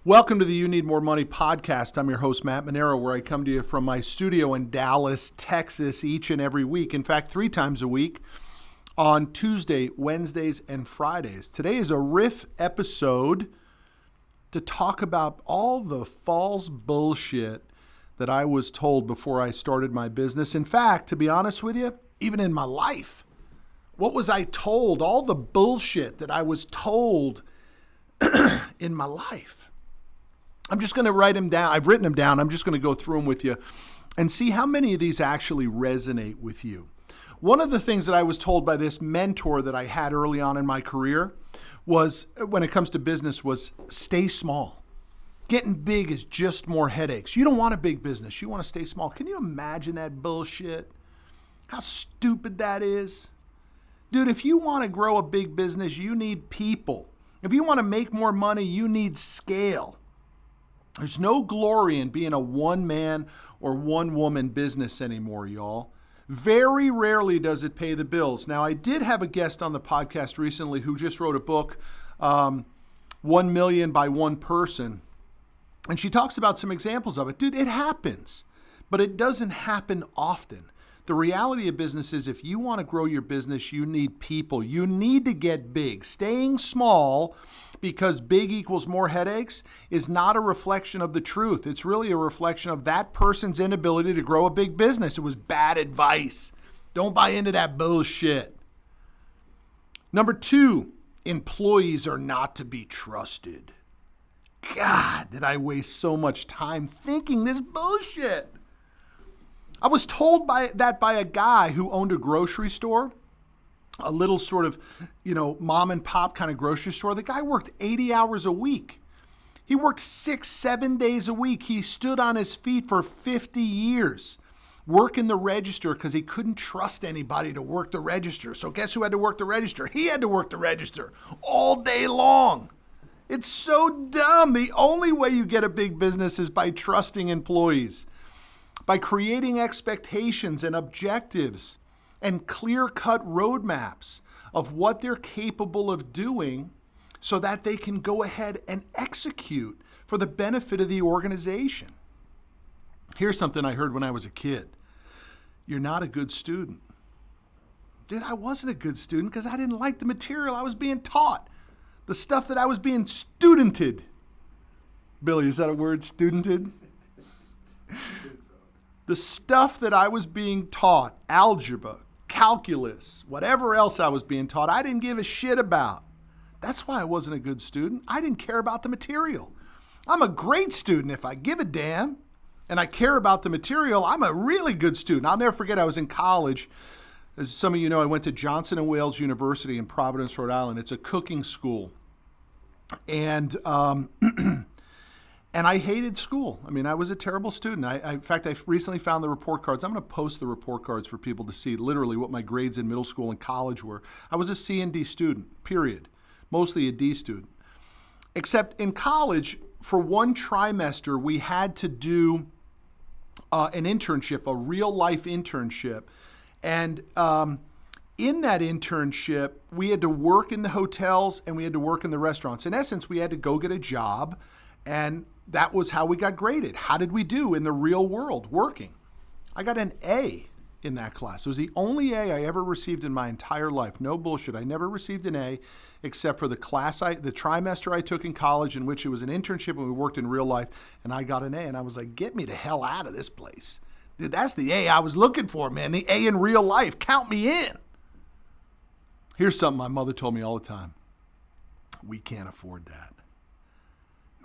Welcome to the You Need More Money podcast. I'm your host, Matt Manero, where I come to you from my studio in Dallas, Texas, each and every week. In fact, 3 times a week on Tuesday, Wednesdays, and Fridays. Today is a riff episode to talk about all the false bullshit that I was told before I started my business. In fact, to be honest with you, even in my life, what was I told? All the bullshit that I was told in my life. I'm just going to write them down. I've written them down. I'm just going to go through them with you and see how many of these actually resonate with you. One of the things that I was told by this mentor that I had early on in my career was, when it comes to business, was stay small. Getting big is just more headaches. You don't want a big business. You want to stay small. Can you imagine that bullshit? How stupid that is? Dude, if you want to grow a big business, you need people. If you want to make more money, you need scale. There's no glory in being a one-man or one-woman business anymore, y'all. Very rarely does it pay the bills. Now, I did have a guest on the podcast recently who just wrote a book, 1 Million by One Person. And she talks about some examples of it. Dude, it happens, but it doesn't happen often. The reality of business is if you want to grow your business, you need people. You need to get big. Staying small because big equals more headaches is not a reflection of the truth. It's really a reflection of that person's inability to grow a big business. It was bad advice. Don't buy into that bullshit. Number 2, employees are not to be trusted. God, did I waste so much time thinking this bullshit? I was told by a guy who owned a grocery store, a little sort of, mom and pop kind of grocery store. The guy worked 80 hours a week. He worked 6-7 days a week. He stood on his feet for 50 years working the register because he couldn't trust anybody to work the register. So guess who had to work the register? He had to work the register all day long. It's so dumb. The only way you get a big business is by trusting employees, by creating expectations and objectives and clear-cut roadmaps of what they're capable of doing so that they can go ahead and execute for the benefit of the organization. Here's something I heard when I was a kid. You're not a good student. Dude, I wasn't a good student because I didn't like the material I was being taught, the stuff that I was being studented. Billy, is that a word, studented? The stuff that I was being taught, algebra, calculus, whatever else I was being taught, I didn't give a shit about. That's why I wasn't a good student. I didn't care about the material. I'm a great student if I give a damn and I care about the material. I'm a really good student. I'll never forget I was in college. As some of you know, I went to Johnson & Wales University in Providence, Rhode Island. It's a cooking school. And I hated school. I mean, I was a terrible student. In fact, I recently found the report cards. I'm going to post the report cards for people to see literally what my grades in middle school and college were. I was a C and D student, period. Mostly a D student. Except in college, for one trimester, we had to do an internship, a real-life internship. And in that internship, we had to work in the hotels and we had to work in the restaurants. In essence, we had to go get a job, and that was how we got graded. How did we do in the real world working? I got an A in that class. It was the only A I ever received in my entire life. No bullshit. I never received an A except for the trimester I took in college, in which it was an internship and we worked in real life, and I got an A. And I was like, get me the hell out of this place. Dude, that's the A I was looking for, man. The A in real life. Count me in. Here's something my mother told me all the time. We can't afford that.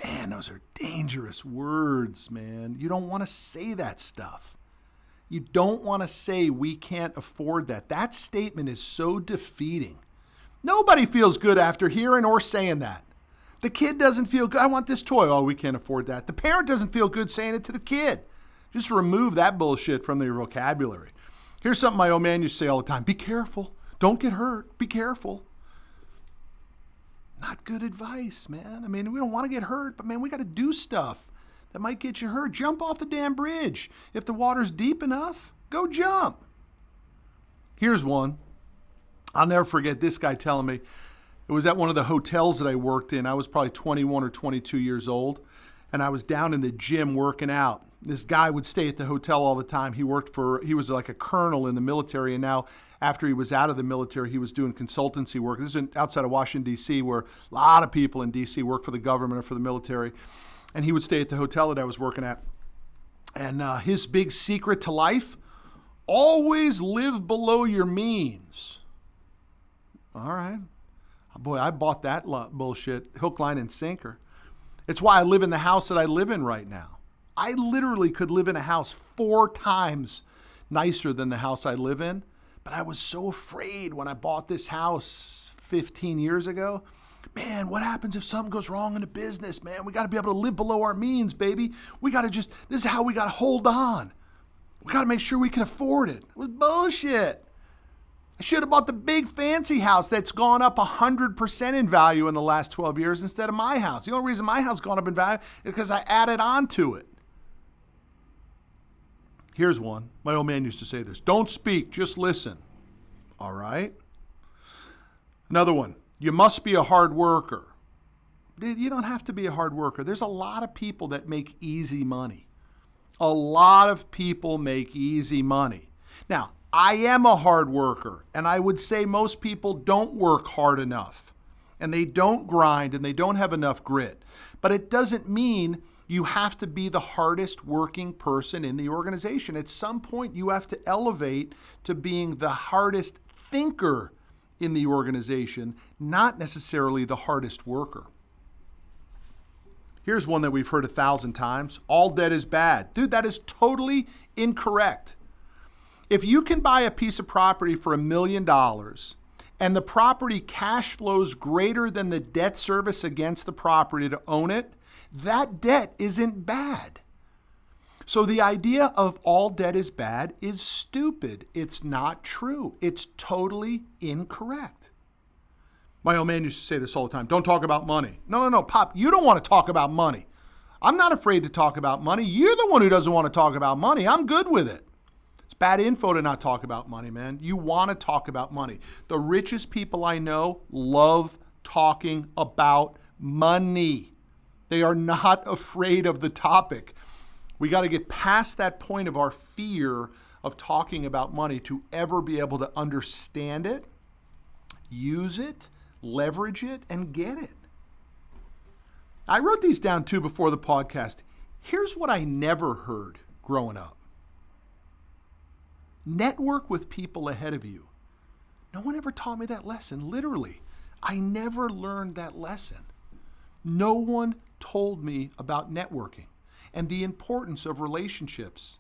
Man, those are dangerous words, man. You don't want to say that stuff. You don't want to say we can't afford that. That statement is so defeating. Nobody feels good after hearing or saying that. The kid doesn't feel good. I want this toy. Oh, we can't afford that. The parent doesn't feel good saying it to the kid. Just remove that bullshit from their vocabulary. Here's something my old man used to say all the time. Be careful. Don't get hurt. Be careful. Not good advice, man. I mean, we don't want to get hurt, but man, we got to do stuff that might get you hurt. Jump off the damn bridge. If the water's deep enough, go jump. Here's one. I'll never forget this guy telling me, It was at one of the hotels that I worked in. I was probably 21 or 22 years old, and I was down in the gym working out. This guy would stay at the hotel all the time. He was like a colonel in the military, and now after he was out of the military, he was doing consultancy work. This is outside of Washington, D.C., where a lot of people in D.C. work for the government or for the military. And he would stay at the hotel that I was working at. And his big secret to life, always live below your means. All right. Boy, I bought that bullshit hook, line, and sinker. It's why I live in the house that I live in right now. I literally could live in a house 4 times nicer than the house I live in. But I was so afraid when I bought this house 15 years ago. Man, what happens if something goes wrong in the business, man? We got to be able to live below our means, baby. This is how we got to hold on. We got to make sure we can afford it. It was bullshit. I should have bought the big fancy house that's gone up 100% in value in the last 12 years instead of my house. The only reason my house has gone up in value is because I added on to it. Here's one. My old man used to say this. Don't speak, just listen. All right. Another one. You must be a hard worker. Dude, you don't have to be a hard worker. There's a lot of people that make easy money. A lot of people make easy money. Now, I am a hard worker, and I would say most people don't work hard enough, and they don't grind, and they don't have enough grit. But it doesn't mean you have to be the hardest working person in the organization. At some point, you have to elevate to being the hardest thinker in the organization, not necessarily the hardest worker. Here's one that we've heard 1,000 times. All debt is bad. Dude, that is totally incorrect. If you can buy a piece of property for $1 million and the property cash flows greater than the debt service against the property to own it, that debt isn't bad. So the idea of all debt is bad is stupid. It's not true. It's totally incorrect. My old man used to say this all the time. Don't talk about money. No, Pop, you don't want to talk about money. I'm not afraid to talk about money. You're the one who doesn't want to talk about money. I'm good with it. It's bad info to not talk about money, man. You want to talk about money. The richest people I know love talking about money. They are not afraid of the topic. We got to get past that point of our fear of talking about money to ever be able to understand it, use it, leverage it, and get it. I wrote these down too before the podcast. Here's what I never heard growing up. Network with people ahead of you. No one ever taught me that lesson. Literally, I never learned that lesson. No one told me about networking and the importance of relationships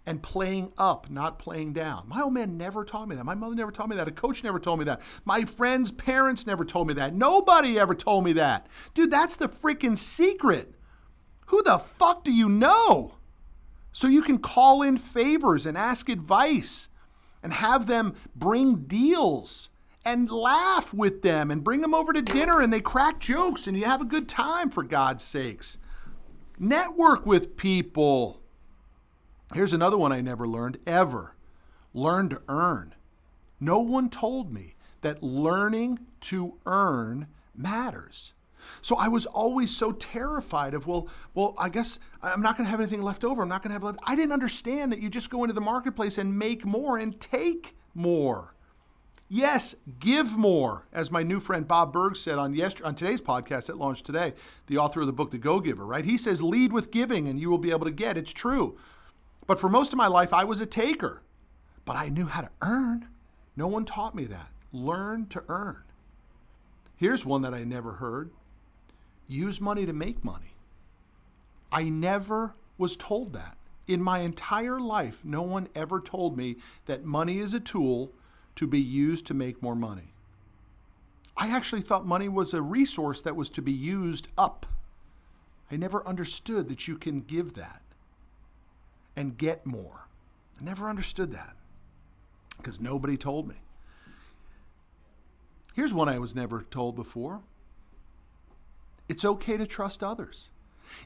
and playing up, not playing down. My old man never taught me that. My mother never taught me that. A coach never told me that. My friends' parents never told me that. Nobody ever told me that. Dude, that's the freaking secret. Who the fuck do you know? So you can call in favors and ask advice and have them bring deals and laugh with them and bring them over to dinner and they crack jokes and you have a good time, for God's sakes. Network with people. Here's another one I never learned, ever. Learn to earn. No one told me that learning to earn matters. So I was always so terrified of, well, I guess I'm not going to have anything left over. I'm not going to have left. I didn't understand that you just go into the marketplace and make more and take more. Yes, give more, as my new friend Bob Berg said on today's podcast that launched today, the author of the book, The Go-Giver, right? He says, lead with giving and you will be able to get. It's true. But for most of my life, I was a taker. But I knew how to earn. No one taught me that. Learn to earn. Here's one that I never heard. Use money to make money. I never was told that. In my entire life, no one ever told me that money is a tool to be used to make more money. I actually thought money was a resource that was to be used up. I never understood that you can give that and get more. I never understood that because nobody told me. Here's one I was never told before. It's okay to trust others.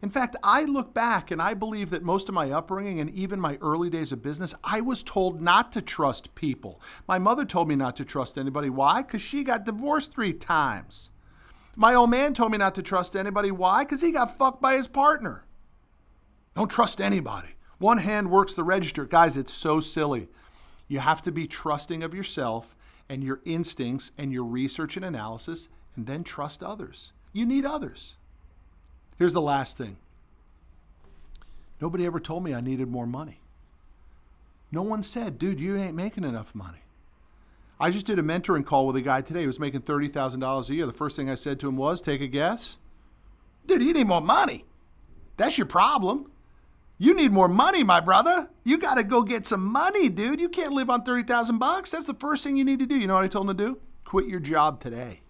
In fact, I look back and I believe that most of my upbringing and even my early days of business, I was told not to trust people. My mother told me not to trust anybody. Why? Because she got divorced 3 times. My old man told me not to trust anybody. Why? Because he got fucked by his partner. Don't trust anybody. One hand works the register. Guys, it's so silly. You have to be trusting of yourself and your instincts and your research and analysis, and then trust others. You need others. Here's the last thing. Nobody ever told me I needed more money. No one said, dude, you ain't making enough money. I just did a mentoring call with a guy today who was making $30,000 a year. The first thing I said to him was, take a guess. Dude, you need more money. That's your problem. You need more money, my brother. You got to go get some money, dude. You can't live on $30,000. That's the first thing you need to do. You know what I told him to do? Quit your job today.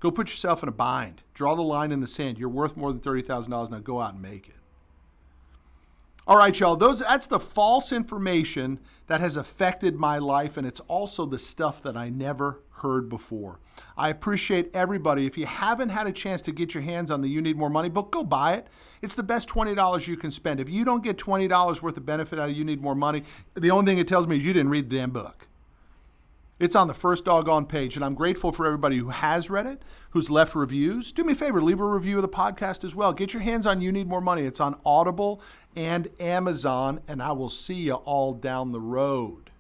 Go put yourself in a bind. Draw the line in the sand. You're worth more than $30,000. Now go out and make it. All right, y'all. That's the false information that has affected my life, and it's also the stuff that I never heard before. I appreciate everybody. If you haven't had a chance to get your hands on the You Need More Money book, go buy it. It's the best $20 you can spend. If you don't get $20 worth of benefit out of You Need More Money, the only thing it tells me is you didn't read the damn book. It's on the first doggone page, and I'm grateful for everybody who has read it, who's left reviews. Do me a favor, leave a review of the podcast as well. Get your hands on You Need More Money. It's on Audible and Amazon, and I will see you all down the road.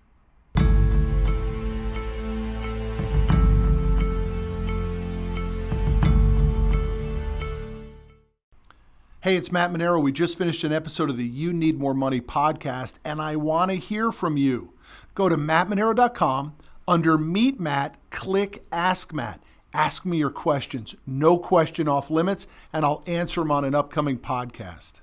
Hey, it's Matt Manero. We just finished an episode of the You Need More Money podcast, and I want to hear from you. Go to mattmanero.com. Under Meet Matt, click Ask Matt. Ask me your questions. No question off limits, and I'll answer them on an upcoming podcast.